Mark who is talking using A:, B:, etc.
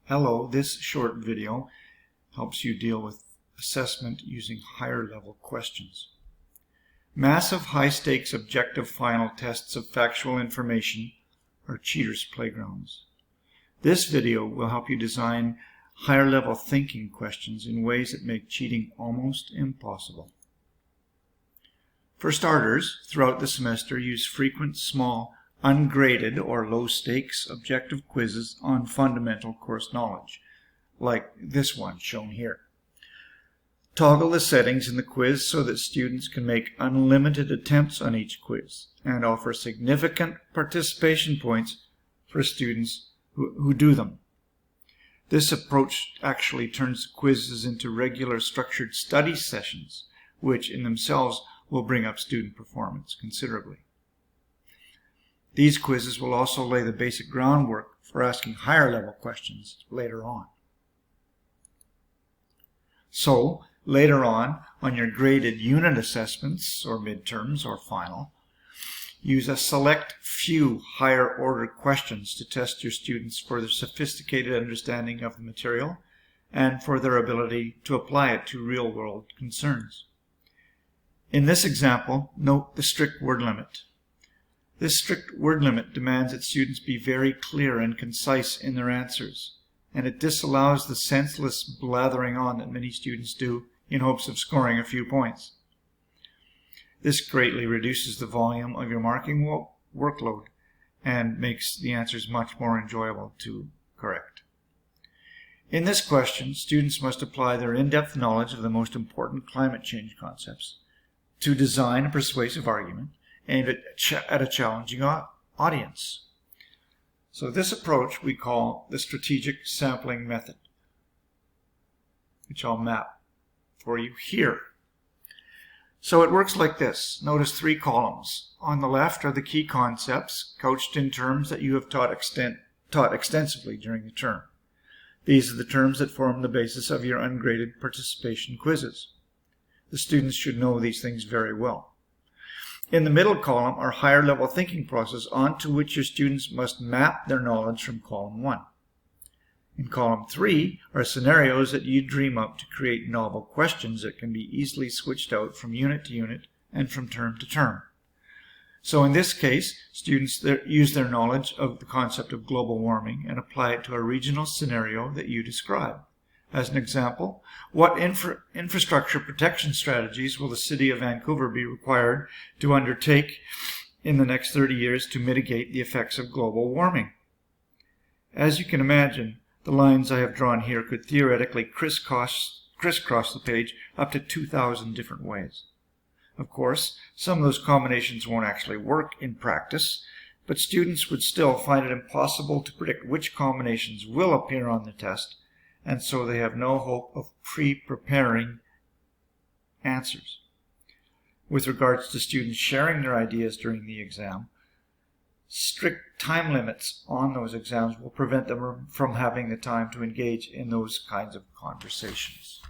A: Hello, this short video helps you deal with assessment using higher level questions. Massive high-stakes objective final tests of factual information are cheaters' playgrounds. This video will help you design higher level thinking questions in ways that make cheating almost impossible. For starters, throughout the semester, use frequent, small, ungraded or low-stakes objective quizzes on fundamental course knowledge, like this one shown here. Toggle the settings in the quiz so that students can make unlimited attempts on each quiz and offer significant participation points for students who do them. This approach actually turns quizzes into regular structured study sessions, which in themselves will bring up student performance considerably. These quizzes will also lay the basic groundwork for asking higher level questions later on. So, later on your graded unit assessments or midterms or final, use a select few higher order questions to test your students for their sophisticated understanding of the material and for their ability to apply it to real world concerns. In this example, note the strict word limit. This strict word limit demands that students be very clear and concise in their answers, and it disallows the senseless blathering on that many students do in hopes of scoring a few points. This greatly reduces the volume of your marking workload and makes the answers much more enjoyable to correct. In this question, students must apply their in-depth knowledge of the most important climate change concepts to design a persuasive argument aimed at a challenging audience. So this approach we call the strategic sampling method, which I'll map for you here. So it works like this. Notice 3 columns. On the left are the key concepts couched in terms that you have taught extensively during the term. These are the terms that form the basis of your ungraded participation quizzes. The students should know these things very well. In the middle column are higher level thinking processes onto which your students must map their knowledge from column 1. In column 3 are scenarios that you dream up to create novel questions that can be easily switched out from unit to unit and from term to term. So in this case, students use their knowledge of the concept of global warming and apply it to a regional scenario that you describe. As an example, what infrastructure protection strategies will the city of Vancouver be required to undertake in the next 30 years to mitigate the effects of global warming? As you can imagine, the lines I have drawn here could theoretically crisscross the page up to 2,000 different ways. Of course, some of those combinations won't actually work in practice, but students would still find it impossible to predict which combinations will appear on the test, and so they have no hope of pre-preparing answers. With regards to students sharing their ideas during the exam, strict time limits on those exams will prevent them from having the time to engage in those kinds of conversations.